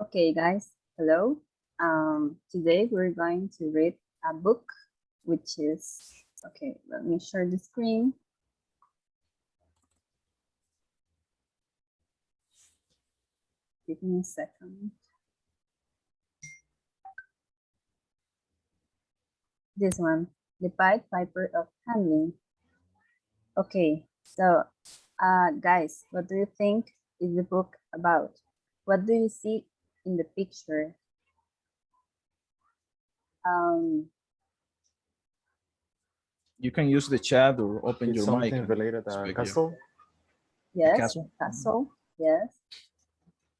Okay, guys, hello. Today we're going to read a book, which is, okay, let me share the screen. Give me a second. This one, The Pied Piper of Handling. Okay, so guys, what do you think is the book about? What do you see in the picture? You can use the chat or open It's your mic. something related to castle. Yes, castle? castle, yes.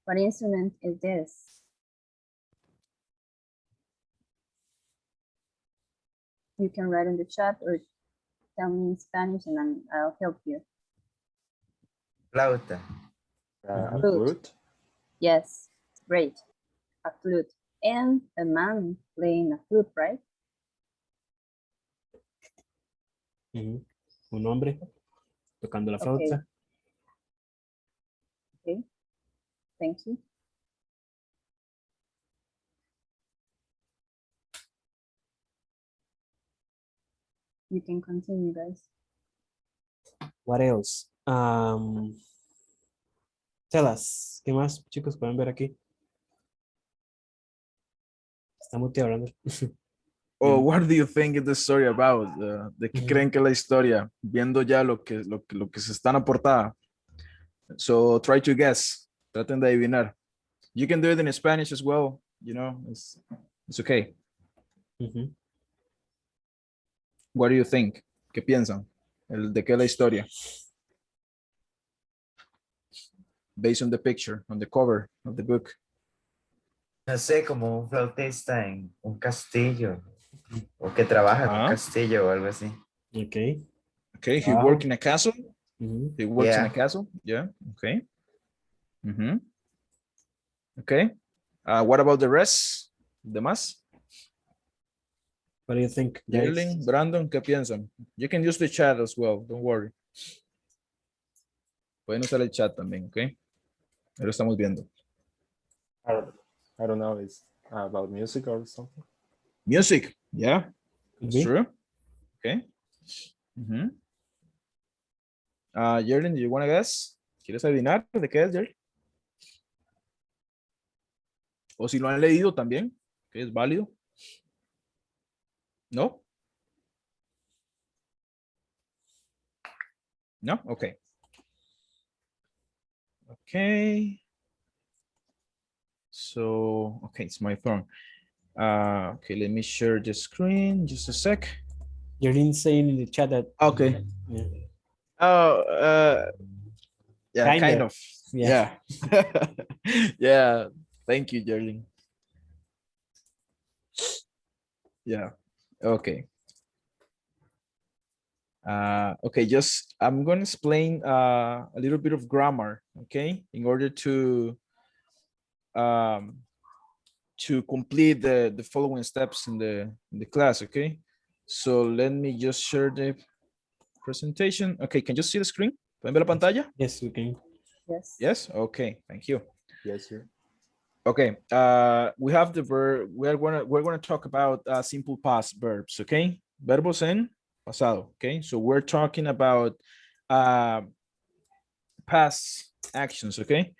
What instrument is this? You can write in the chat or tell me in Spanish and then I'll help you. Flauta. A Flute. flute. Yes, great. A flute. And a man playing a flute, right? Un hombre tocando la flauta. Okay, thank you. You can continue, guys. What else? Tell us. ¿Qué más, chicos, pueden ver aquí? Estamos hablando. Oh, what do you think is the story about? ¿De qué creen que es la historia? Viendo ya lo que se está en la portada. So try to guess. Traten de adivinar. You can do it in Spanish as well. You know, it's okay. What do you think? ¿Qué piensan? ¿De qué es la historia? Based on the picture, on the cover of the book. No sé, como un flautista en un castillo. O que trabaja en un castillo o algo así. Okay. Okay, he works in a castle. He works in Yeah. a castle. Yeah, okay. Okay. What about the rest? ¿Demás? What do you think, guys? Yerling, Brandon, ¿qué piensan? You can use the chat as well, don't worry. Pueden usar el chat también, ¿ok? Lo estamos viendo. I don't know. It's about music or something. Music, yeah, Could it's be. true. Okay. Yerling, do you want to guess? ¿Quieres adivinar de qué es, Yerling? O si lo han leído también, que es válido. ¿No? ¿No? Okay. Okay. So, okay, it's my turn. Okay, let me share the screen. Just a sec. You're saying in the chat that. Okay. Yeah. Oh, yeah, kind of. Yeah. Yeah. Thank you, Jerling. Yeah. Okay. Okay, just I'm going to explain a little bit of grammar, okay, in order to complete the following steps in the class, okay? So let me just share the presentation. Okay, can you see the screen? ¿Pueden ver la pantalla? Yes, we can. Yes. Yes. Okay, thank you. Yes, sir. Okay, we have the verb. We're gonna talk about simple past verbs. Okay, verbos en pasado. Okay, so we're talking about past actions. Okay,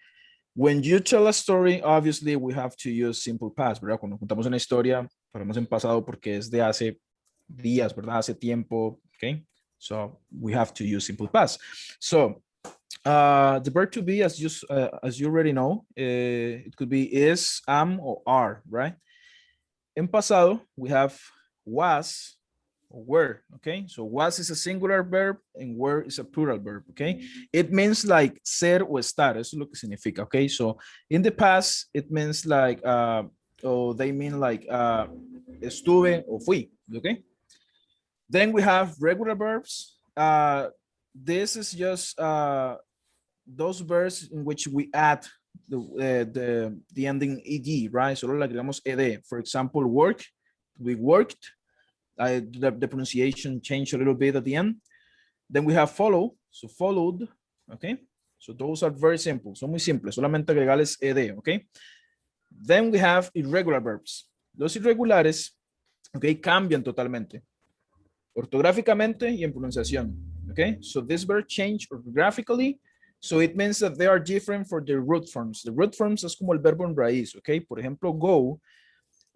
when you tell a story, obviously we have to use simple past, ¿verdad? Cuando contamos una historia, hablamos en pasado porque es de hace días, ¿verdad? Hace tiempo. Okay, so we have to use simple past. So the verb to be, as you already know, it could be is, am, or are, right? En pasado, we have was or were, okay? So was is a singular verb and were is a plural verb, okay? It means like ser o estar, eso es lo que significa, okay? So in the past, it means like, or they mean like estuve o fui, okay? Then we have regular verbs. This is just those verbs in which we add the ending ed, right? Solo le agregamos ed. For example, work, we worked. The pronunciation changed a little bit at the end. Then we have follow, so followed, okay? So those are very simple, son muy simples, solamente agregarles ed, okay? Then we have irregular verbs. Los irregulares, okay, cambian totalmente. Ortográficamente y en pronunciación. Okay, so this verb change orthographically. So it means that they are different for the root forms. The root forms es como el verbo en raíz, okay? Por ejemplo, go,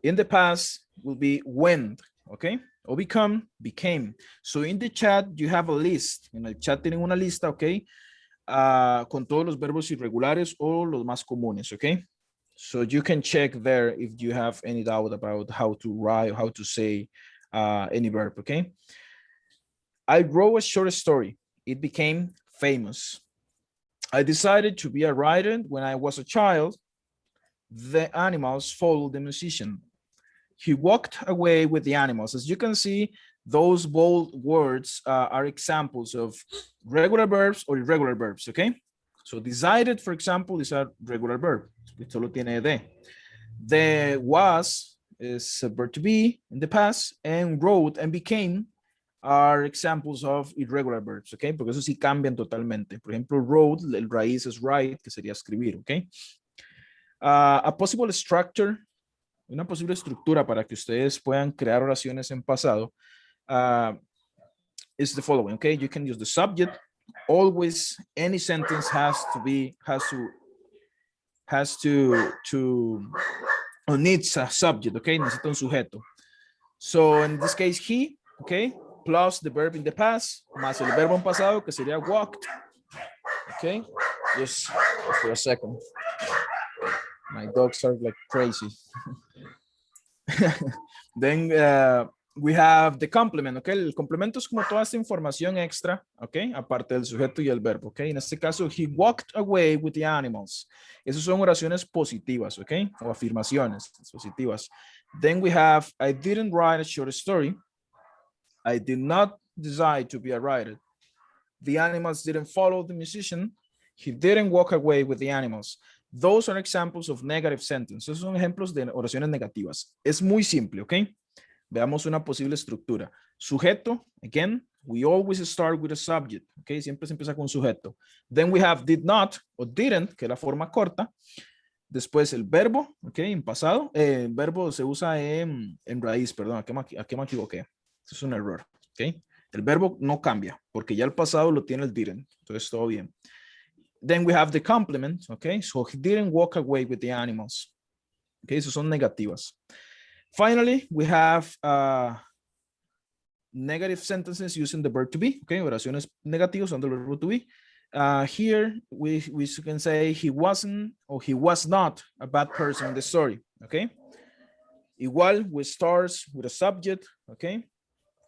in the past will be went, okay? O become, became. So in the chat, you have a list. En el chat tienen una lista, okay? Con todos los verbos irregulares o los más comunes, okay? So you can check there if you have any doubt about how to write or how to say any verb, okay? I wrote a short story. It became famous. I decided to be a writer when I was a child. The animals followed the musician. He walked away with the animals. As you can see, those bold words are examples of regular verbs or irregular verbs, okay? So decided, for example, is a regular verb. Solo tiene de. The was is a verb to be in the past, and wrote and became are examples of irregular verbs, okay? Porque eso sí cambian totalmente. Por ejemplo, wrote, el raíz es write, que sería escribir, okay? A possible structure, una posible estructura para que ustedes puedan crear oraciones en pasado is the following, okay? You can use the subject. Always, any sentence has or needs a subject, okay? Necesita un sujeto. So in this case, he, okay? Plus the verb in the past, más el verbo en pasado, que sería walked. Okay, just for a second. My dogs are like crazy. Then we have the complement, okay? El complemento es como toda esta información extra, okay? Aparte del sujeto y el verbo, okay? En este caso, he walked away with the animals. Esas son oraciones positivas, okay? O afirmaciones positivas. Then we have, I didn't write a short story. I did not decide to be a writer. The animals didn't follow the musician. He didn't walk away with the animals. Those are examples of negative sentences. Esos son ejemplos de oraciones negativas. Es muy simple, ¿ok? Veamos una posible estructura. Sujeto, again, we always start with a subject, ¿ok? Siempre se empieza con sujeto. Then we have did not o didn't, que es la forma corta. Después el verbo, ¿ok? En pasado. El verbo se usa en raíz, perdón, aquí me equivoqué. Eso es un error, ¿ok? El verbo no cambia, porque ya el pasado lo tiene el didn't. Entonces, todo bien. Then we have the complement, ¿ok? So, he didn't walk away with the animals. ¿Ok? Esos son negativas. Finally, we have negative sentences using the verb to be, ¿ok? Oraciones negativas usando el verbo to be. Here, we can say he wasn't or he was not a bad person in the story, ¿ok? Igual, we start with a subject, ¿ok?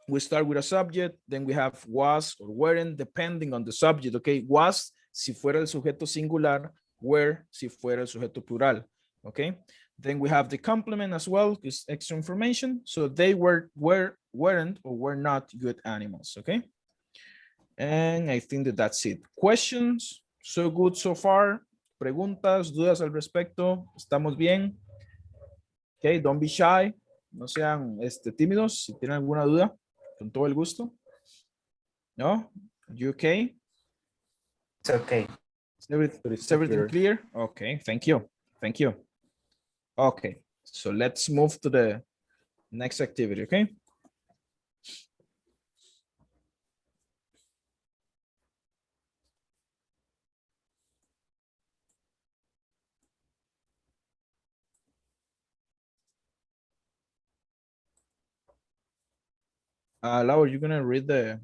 We start with a subject, then we have was or weren't, depending on the subject, okay? Was, si fuera el sujeto singular, were, si fuera el sujeto plural, okay? Then we have the complement as well, is extra information. So they weren't, or were not good animals, okay? And I think that that's it. Questions? So good so far. Preguntas, dudas al respecto. ¿Estamos bien? Okay, don't be shy. No sean tímidos. Si tienen alguna duda, con todo el gusto. No? You okay? It's okay. Is everything clear? Okay, thank you. Thank you. Okay, so let's move to the next activity, okay? Laura, you're gonna read the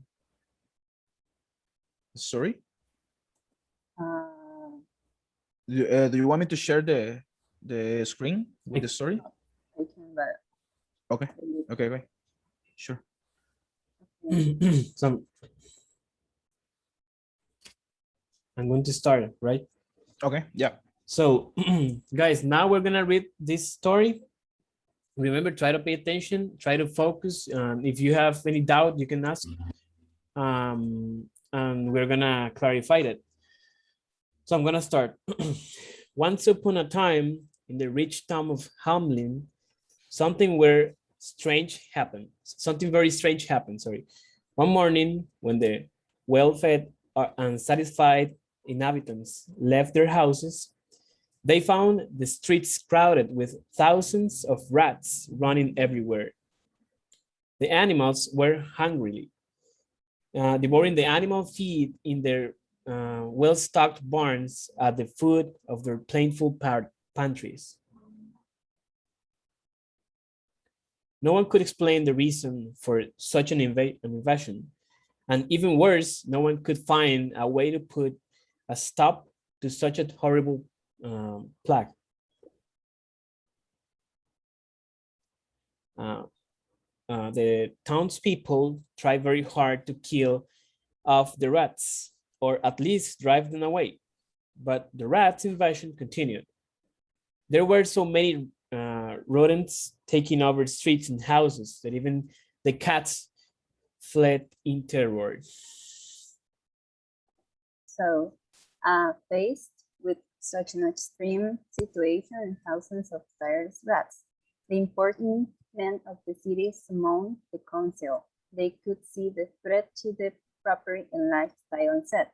story? Do you want me to share the screen with the story? I can, but Okay, okay, sure. So I'm going to start, right? Okay, yeah. So guys, now we're gonna read this story. Remember, try to pay attention, try to focus. If you have any doubt, you can ask. And we're gonna clarify it. So I'm gonna start. Once upon a time, in the rich town of Hamlin, something very strange happened. Sorry. One morning, when the well-fed and satisfied inhabitants left their houses, They found the streets crowded with thousands of rats running everywhere. The animals were hungry, devouring the animal feed in their well-stocked barns at the foot of their plentiful pantries. No one could explain the reason for such an invasion. And even worse, no one could find a way to put a stop to such a horrible plague. The townspeople tried very hard to kill off the rats, or at least drive them away. But the rats invasion continued. There were so many rodents taking over streets and houses that even the cats fled in terror. So, faced with such an extreme situation and thousands of tireless rats, the important men of the city summoned the council. They could see the threat to the property and lifestyle and said,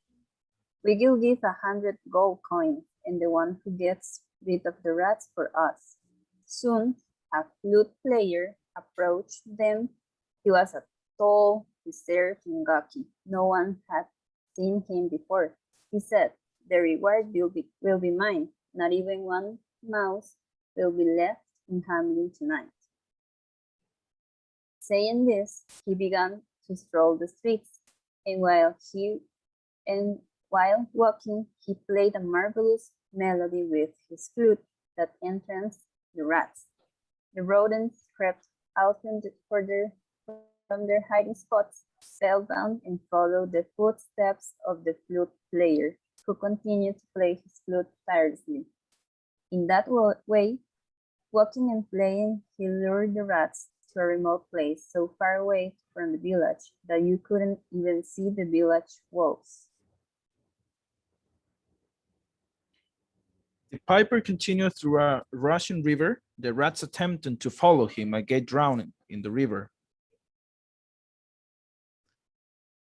"We will give 100 gold coins, and the one who gets rid of the rats for us." Soon, a flute player approached them. He was a tall, reserved, and gawky. No one had seen him before. He said, "The reward will be mine. Not even one mouse will be left in Hamlin tonight." Saying this, he began to stroll the streets, and while walking, he played a marvelous melody with his flute that entranced the rats. The rodents crept out from their hiding spots, spellbound, and followed the footsteps of the flute player, who continued to play his flute tirelessly. In that way, walking and playing, he lured the rats to a remote place so far away from the village that you couldn't even see the village walls. The piper continued through a rushing river, the rats attempting to follow him and get drowned in the river.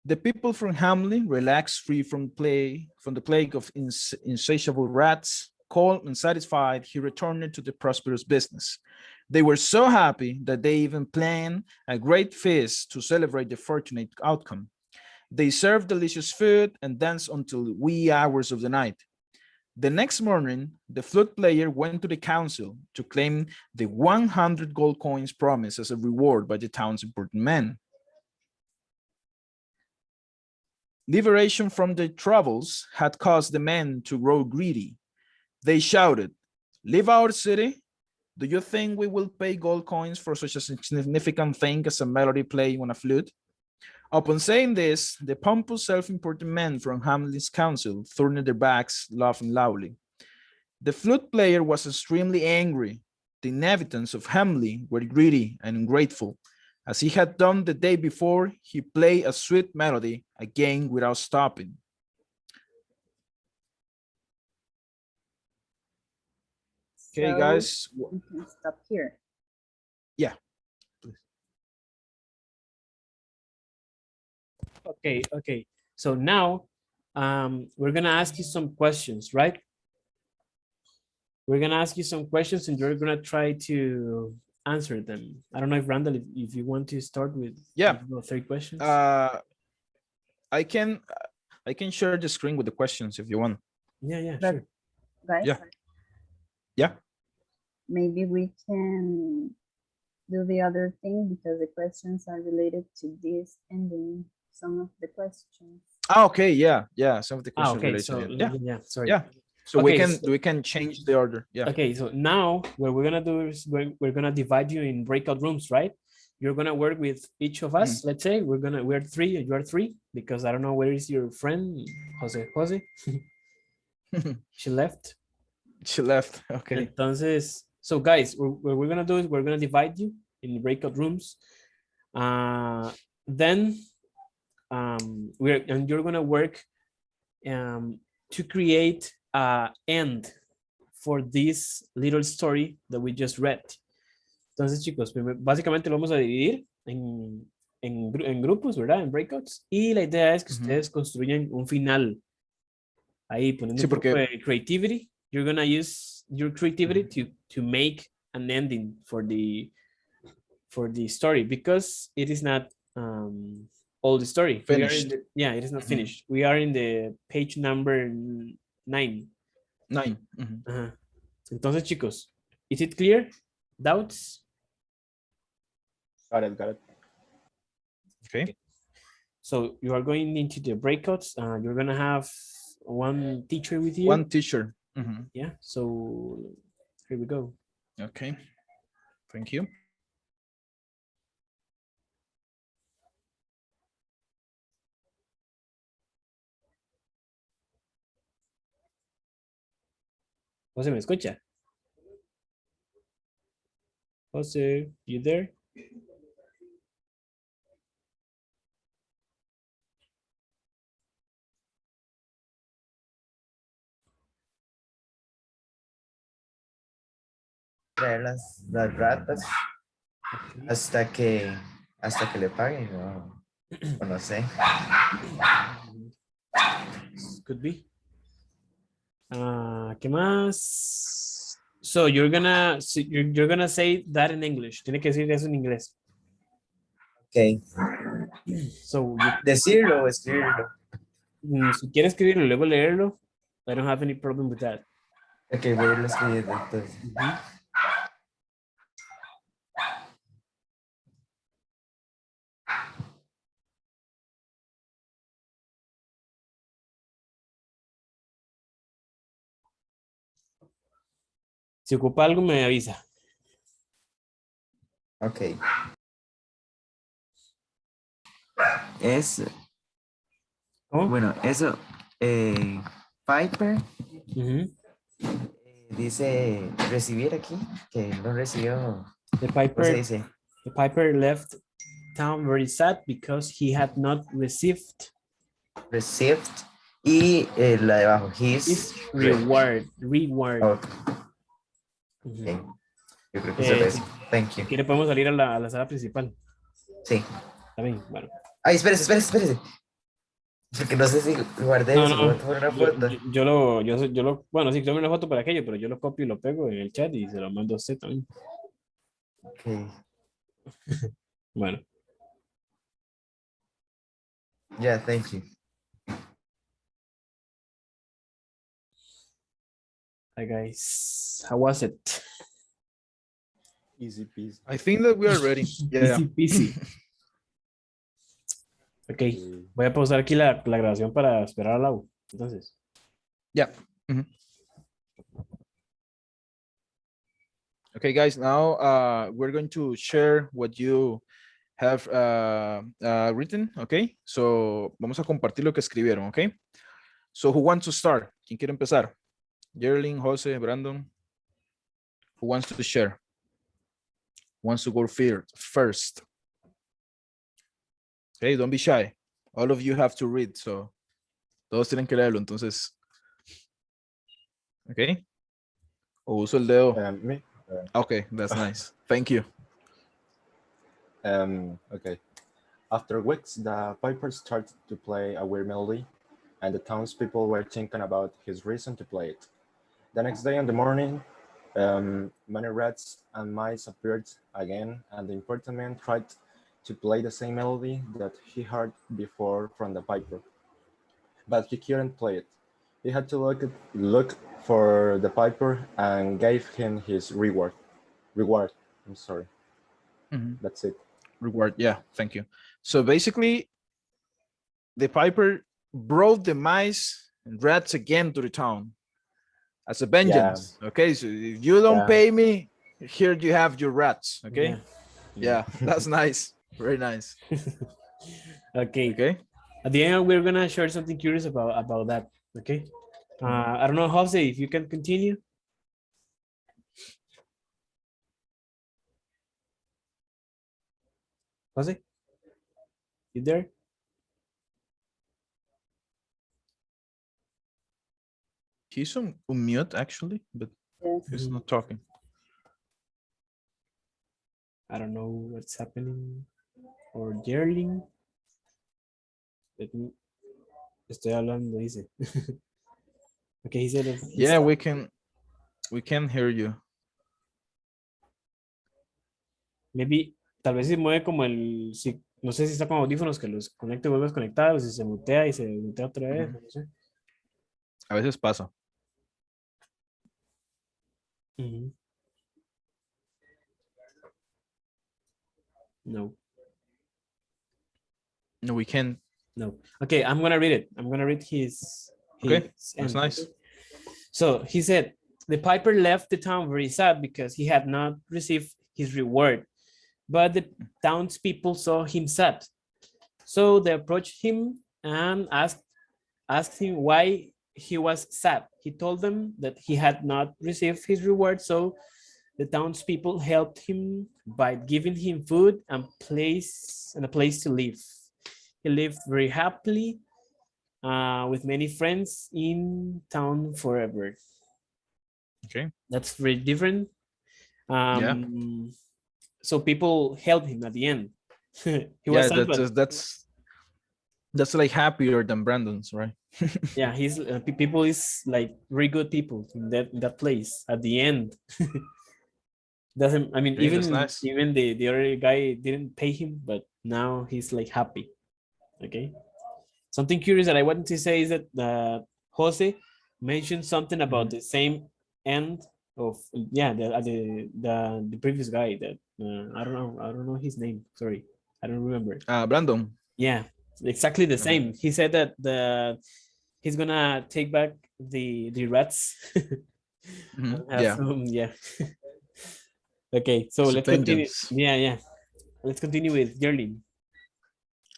The people from Hamlin relaxed, free from the plague of insatiable rats. Cold and satisfied, he returned to the prosperous business. They were so happy that they even planned a great feast to celebrate the fortunate outcome. They served delicious food and danced until wee hours of the night. The next morning, the flute player went to the council to claim the 100 gold coins promised as a reward by the town's important men. Liberation from their troubles had caused the men to grow greedy. They shouted, "Leave our city? Do you think we will pay gold coins for such a significant thing as a melody playing on a flute?" Upon saying this, the pompous, self-important men from Hamlin's council turned their backs, laughing loudly. The flute player was extremely angry. The inhabitants of Hamlin were greedy and ungrateful. As he had done the day before, he played a sweet melody again without stopping. Okay, So, guys. we can stop here. Yeah. Okay. So now we're gonna ask you some questions, right? We're gonna ask you some questions and you're gonna try to answer them. I don't know if Randall, if you want to start with 3 questions. I can share the screen with the questions if you want. Yeah, But, sure. guys, Yeah. maybe we can do the other thing because the questions are related to this ending. Some of the questions. Okay, yeah. Some of the questions Okay, related so to it. yeah, sorry. Yeah. So Okay, we can change the order. Yeah. Okay, so now what we're gonna do is we're gonna divide you in breakout rooms, right? You're gonna work with each of us. Let's say we're 3, you are 3, because I don't know where is your friend, Jose. She left. She left. Okay. Entonces, so guys, what we're gonna do is we're gonna divide you in breakout rooms. Then you're gonna work to create an end for this little story that we just read. Entonces, chicos, básicamente lo vamos a dividir en grupos, ¿verdad? En breakouts. Y la idea es que ustedes construyan un final. Ahí poniendo un poco de creativity. you're gonna use your creativity to make an ending for the story, because it is not all the story. We are Finished. yeah, it is not finished. We are in the page number 9. 9. Ajá. Entonces, chicos, is it clear? Doubts? Got it, got it. Okay. So you are going into the breakouts. You're gonna have one teacher with you. One teacher. Yeah. So here we go. Okay. Thank you. José, ¿me escucha? José, you there? Traer las ratas hasta que le paguen, o no sé. Could be. ¿Qué más? So you're gonna say that in English. Tiene que decir eso en inglés. Ok. So Decirlo o escribirlo. si quieres escribirlo y luego leerlo, I don't have any problem with that. Ok, voy a irlo escribiendo entonces. Si ocupa algo, me avisa. Ok. Es, ¿Cómo? bueno, eso, Piper dice recibir aquí, que no recibió, The ¿cómo se Piper, dice? the Piper left town very sad because he had not received Received y la de abajo, his reward. Ok. Ok. Yo creo que eso es Si eso. Thank you. quiere, podemos salir a la sala principal. Sí. También, bueno. Ay, espérese. Porque no sé si guardé No, eso, no, voy a tomar una foto. bueno, sí, tome una foto para aquello, pero yo lo copio y lo pego en el chat y se lo mando a usted también. Ok. Bueno. Yeah, thank you. Hi guys, how was it? Easy peasy. I think that we are ready. Yeah. Easy peasy. Ok, voy a pausar aquí la grabación para esperar a Lau. Entonces. Yeah. Okay, guys, now we're going to share what you have written, okay? So, vamos a compartir lo que escribieron, okay? So, who wants to start? ¿Quién quiere empezar? Gerlin, Jose, Brandon? Who wants to share? Who wants to go first? Okay, don't be shy. All of you have to read, so todos tienen que leerlo, entonces. Okay. O uso el dedo. Me? Okay, that's nice. Thank you. Okay. After weeks, the piper started to play a weird melody, and the townspeople were thinking about his reason to play it. The next day in the morning, many rats and mice appeared again, and the important man tried to play the same melody that he heard before from the piper. But he couldn't play it. He had to look for the piper and gave him his reward. I'm sorry. That's it. Reward. Yeah, thank you. So basically, the piper brought the mice and rats again to the town as a vengeance. Yeah. Okay, so if you don't pay me, here you have your rats. Okay. Yeah, that's nice. Very nice. Okay. At the end, we're gonna share something curious about that. Okay. I don't know, Jose, if you can continue. Jose, you there? He's on mute actually, but he's not talking. I don't know what's happening. Or Gerling. Estoy hablando, dice. Okay, he said yeah, we can We can't hear you. Maybe, tal vez si mueve como no sé si está con audífonos que los conecte y vuelve a desconectar, o si se mutea y se mutea otra vez, no sé. A veces pasa. Ujú. No, No, we can't. no. Okay, I'm gonna read it. I'm gonna read his Okay, his that's end. nice. So he said, the piper left the town very sad because he had not received his reward, but the townspeople saw him sad. So they approached him and asked him why he was sad. He told them that he had not received his reward, so the townspeople helped him by giving him food and a place to live. He lived very happily with many friends in town forever. Okay. That's very different. Yeah. So people helped him at the end. He Yeah, was sad, but that's like happier than Brandon's, right? yeah, he's people is like very good people in that place at the end. Doesn't, I mean, Okay, that's nice. even the other guy didn't pay him, but now he's like happy. Okay. Something curious that I wanted to say is that Jose mentioned something about the same end of the previous guy that I don't know his name. Sorry, I don't remember. Brandon. Yeah, exactly the Okay. same. He said that he's gonna take back the rats. Mhm, And have yeah. some, yeah. Okay, so It's a let's continue. vengeance. Yeah. Let's continue with Jerlin.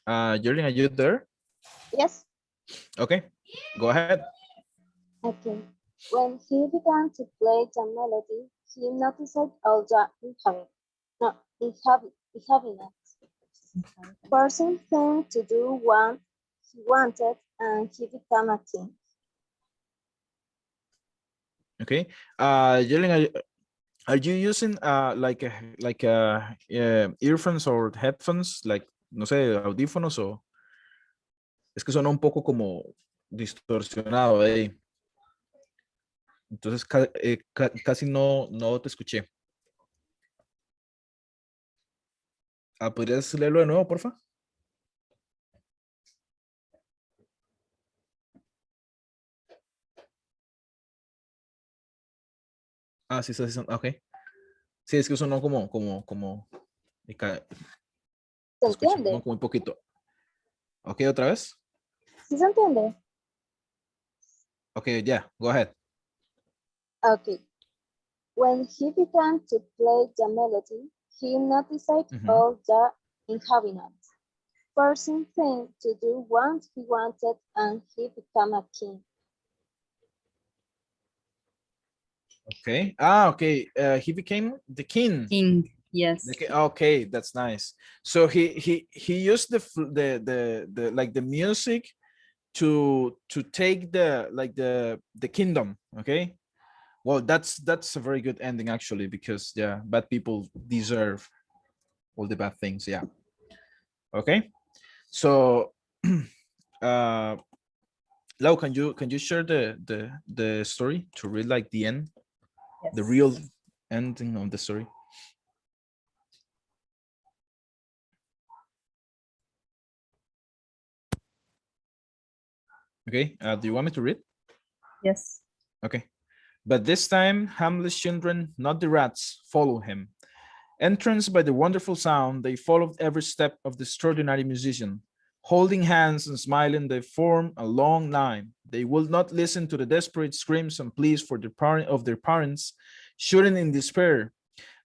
Jordan, are you there? Yes. Okay, go ahead. Okay. When he began to play the melody, he noticed all the inhabitants. Person thing to do what he wanted, and he became a king. Okay. Jordan, are you using earphones or headphones, like no sé, audífonos o es que suena un poco como distorsionado ahí. Entonces casi no te escuché. ¿Podrías leerlo de nuevo, porfa? Sí, sí, ok. Sí, es que sonó como ¿Se escuché, entiende? como muy poquito. Ok, otra vez. ¿Sí se entiende? Ok, yeah, go ahead. Okay. When he began to play the melody, he noticed all the inhabitants. Person thing to do what he wanted, and he became a king. Okay. Okay. He became the king. King. Yes. Okay, that's nice. So he used the like the music to take the kingdom. Okay. Well, that's a very good ending actually, because yeah, bad people deserve all the bad things. Yeah. Okay. So Lau, can you share the story to read like the end? Yes. The real ending of the story. Okay, do you want me to read? Yes. Okay. But this time, Hamlet's children, not the rats, follow him. Entranced by the wonderful sound, they followed every step of the extraordinary musician. Holding hands and smiling, they formed a long line. They would not listen to the desperate screams and pleas for their parents, shouting in despair.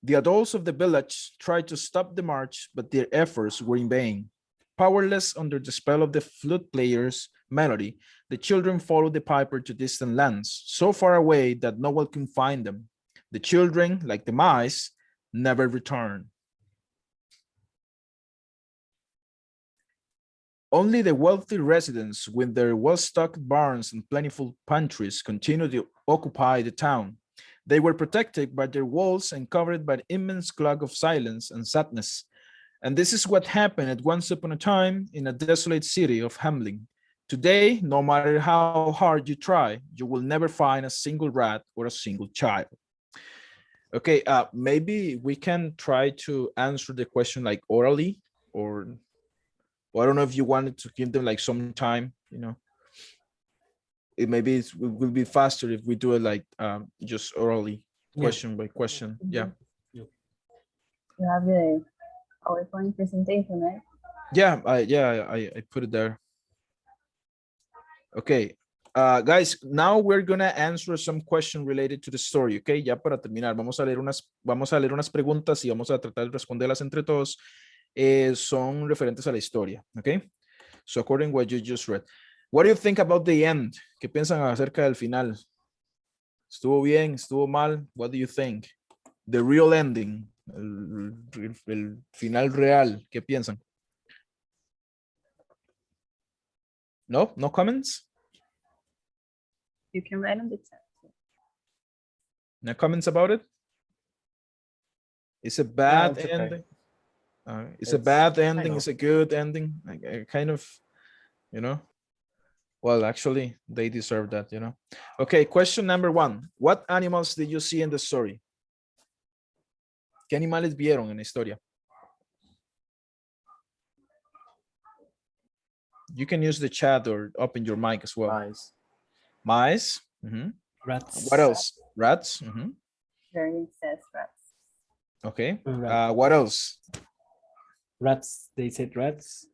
The adults of the village tried to stop the march, but their efforts were in vain. Powerless under the spell of the flute player's melody, the children followed the piper to distant lands, so far away that no one could find them. The children, like the mice, never returned. Only the wealthy residents with their well-stocked barns and plentiful pantries continued to occupy the town. They were protected by their walls and covered by an immense cloud of silence and sadness. And this is what happened at once upon a time in a desolate city of Hamlin. Today, no matter how hard you try, you will never find a single rat or a single child. Okay, maybe we can try to answer the question like orally, or I don't know if you wanted to give them like some time, you know. It will be faster if we do it like just orally, question by question. Yeah. You have the PowerPoint presentation, right? Yeah, I put it there. Okay, guys, now we're gonna answer some question related to the story. Okay, ya para terminar, vamos a leer unas preguntas y vamos a tratar de responderlas entre todos. Son referentes a la historia. Okay, so according to what you just read, what do you think about the end? ¿Qué piensan acerca del final? ¿Estuvo bien? ¿Estuvo mal? What do you think? The real ending, el final real. ¿Qué piensan? No, no comments. You can write on the chat. No comments about it. It's a bad it's okay. ending. It's a bad ending. It's a good ending. Like, kind of, you know. Well, actually, they deserve that, you know. Okay, question number 1. What animals did you see in the story? ¿Qué animales vieron en la historia? You can use the chat or open your mic as well. Mice. Mice. Rats. What else? Rats. Learning says rats. Okay. Right. What else? Rats. They said rats.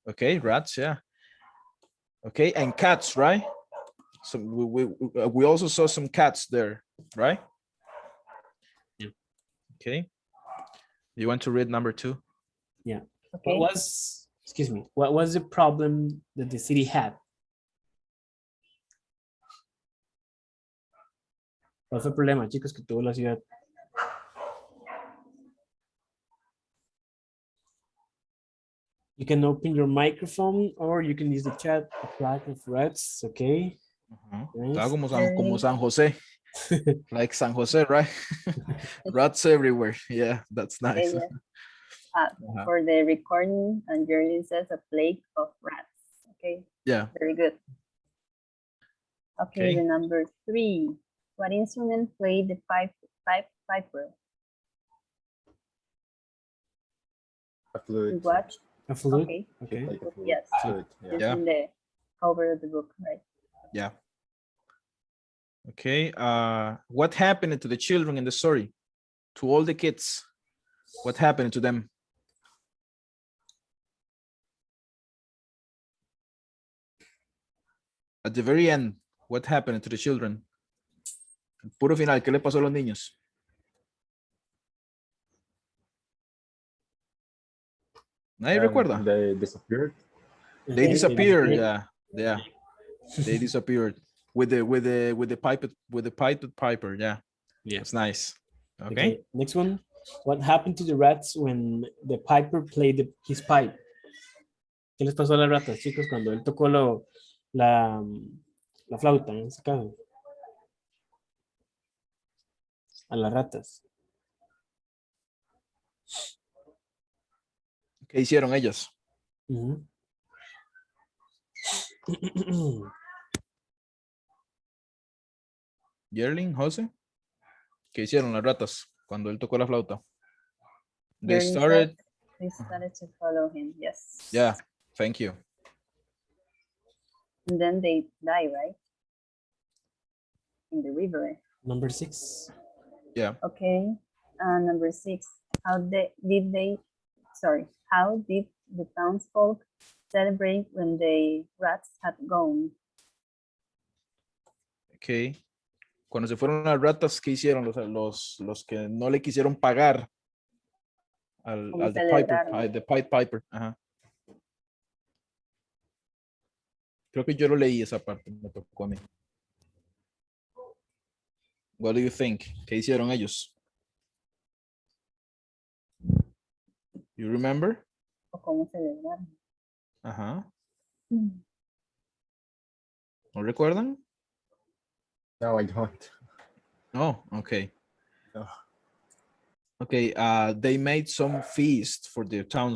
Okay, rats. Yeah. Okay, and cats, right? So we also saw some cats there, right? Yeah. Okay. You want to read number 2? Yeah. Okay. What was the problem that the city had? ¿Cuál fue el problema, chicos, que tuvo la ciudad? You can open your microphone or you can use the chat. A flag of rats, okay. Nice. Está como San Jose. Like San Jose, right? Rats everywhere. Yeah, that's nice. Okay, yeah. For the recording, and Jerry says a plague of rats. Okay. Yeah. Very good. Okay, the number 3. What instrument played the piper? A flute. You watched? A flute? Okay. Okay. Like a flute. Yes. Flute, It's in the cover of the book, right? Yeah. Okay. What happened to the children in the story? To all the kids? What happened to them? At the very end, what happened to the children? El puro final, ¿qué le pasó a los niños? ¿Nadie recuerda? They disappeared. They disappeared. Yeah. They disappeared with the piped piper. Yeah. It's nice. Okay. Next one. What happened to the rats when the piper played his pipe? ¿Qué les pasó a las ratas, chicos, cuando él tocó la flauta, en ese caso? A las ratas. ¿Qué hicieron ellas? Yerling, Jose, ¿qué hicieron las ratas cuando él tocó la flauta? They started to follow him. Yes. Yeah, thank you. And then they die, right? In the river. Number 6. Yeah. Okay. Number 6. How did the townsfolk celebrate when the rats had gone? Okay. Cuando se fueron las ratas, ¿qué hicieron los que no le quisieron pagar al the Pied Piper? Ajá. Creo que yo lo leí esa parte, me tocó a mí. What do you think? ¿Qué hicieron ellos? You remember? ¿O cómo celebraron? Ajá. ¿No recuerdan? No, I don't. Oh, okay. No. Okay, they made some feast for the town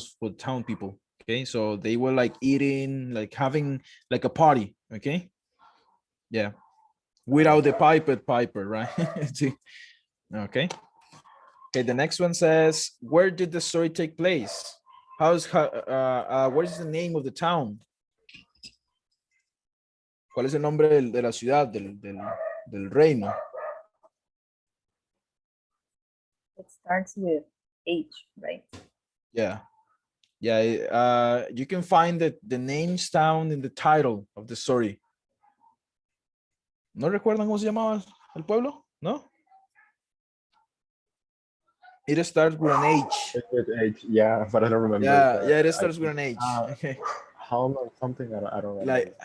people. Okay, so they were like eating, like having like a party. Okay, yeah, without the piper, right? Okay. Okay, the next one says, where did the story take place? What is the name of the town? ¿Cuál es el nombre de la ciudad, del reino? It starts with H, right? Yeah. Yeah, you can find the names down in the title of the story. ¿No recuerdan cómo se llamaba el pueblo? ¿No? It starts with an H. With H, yeah, but I don't remember. Yeah, it starts with an H. Okay. Helm or something, I don't remember. Like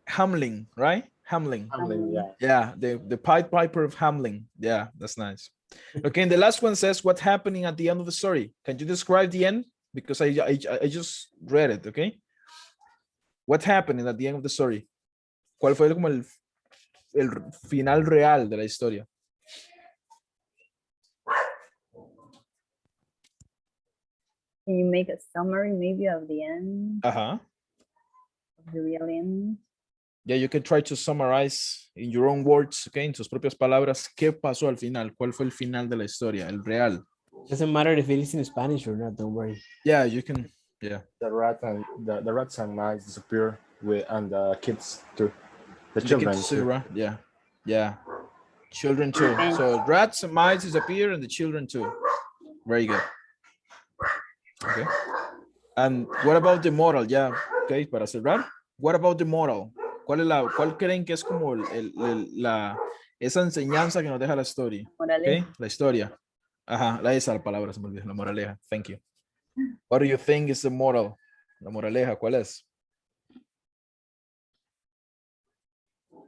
Hamling, right? Hamling. Hamlin, yeah. Yeah, the Pied Piper of Hamlin. Yeah, that's nice. Okay, and the last one says, what's happening at the end of the story? Can you describe the end? Because I just read it, okay? What's happening at the end of the story? ¿Cuál fue como el final real de la historia? Can you make a summary maybe of the end? Ajá. Of the real end? Yeah, you can try to summarize in your own words, okay, en tus propias palabras, ¿qué pasó al final? ¿Cuál fue el final de la historia, el real? Doesn't matter if it is in Spanish or not, don't worry. Yeah, you can, yeah. The rats and mice disappear and the kids too. The And children kids too. right? Yeah. Children too. So rats and mice disappear and the children too. Very good. Okay. And what about the moral? Yeah, okay, para cerrar. What about the moral? ¿Cuál creen que es como esa enseñanza que nos deja la historia? Okay, la historia. Ajá, esa palabra se me olvidó, la moraleja. Thank you. What do you think is the moral? La moraleja, ¿cuál es?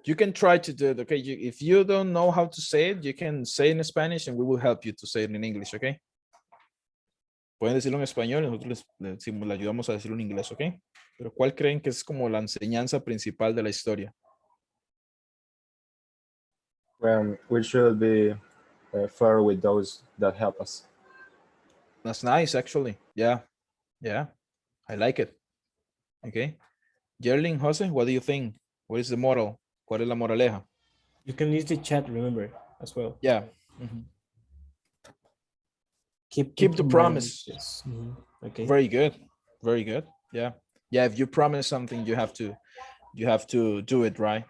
You can try to do it, okay? If you don't know how to say it, you can say it in Spanish and we will help you to say it in English, okay? Pueden decirlo en español y nosotros le ayudamos a decirlo en inglés, ¿ok? Pero ¿cuál creen que es como la enseñanza principal de la historia? We should be fair with those that help us. That's nice, actually. Yeah. I like it. Okay. Yerling, Jose, what do you think? What is the moral? ¿Cuál es la moraleja? You can use the chat, remember, as well. Yeah. Keep the promise. Yes. Okay. Very good. Yeah. If you promise something, you have to do it, right?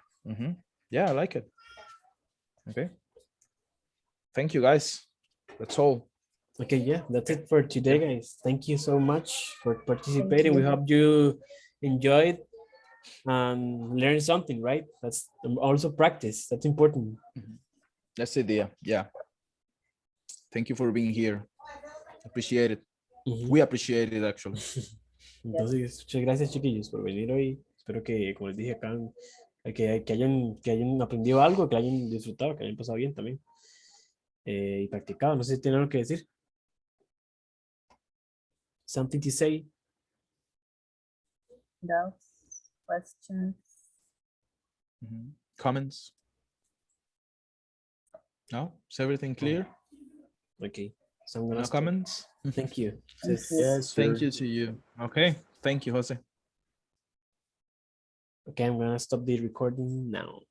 Yeah, I like it. Okay. Thank you, guys. That's all. Okay, yeah, that's it for today, guys. Thank you so much for participating. We hope you enjoyed and learn something, right? That's also practice. That's important. That's the idea. Yeah. Thank you for being here. Appreciate it. We appreciate it, actually. Entonces, muchas gracias, chiquillos, por venir hoy. Espero que, como les dije acá, que hayan aprendido algo, que hayan disfrutado, que hayan pasado bien también. Y practicado. No sé si tienen algo que decir. Something to say? Doubts, questions? Comments? No? Is everything clear? Okay. So I'm gonna No comments? Thank you. Yes, Thank you to you. Okay. Thank you, Jose. Okay, I'm gonna stop the recording now.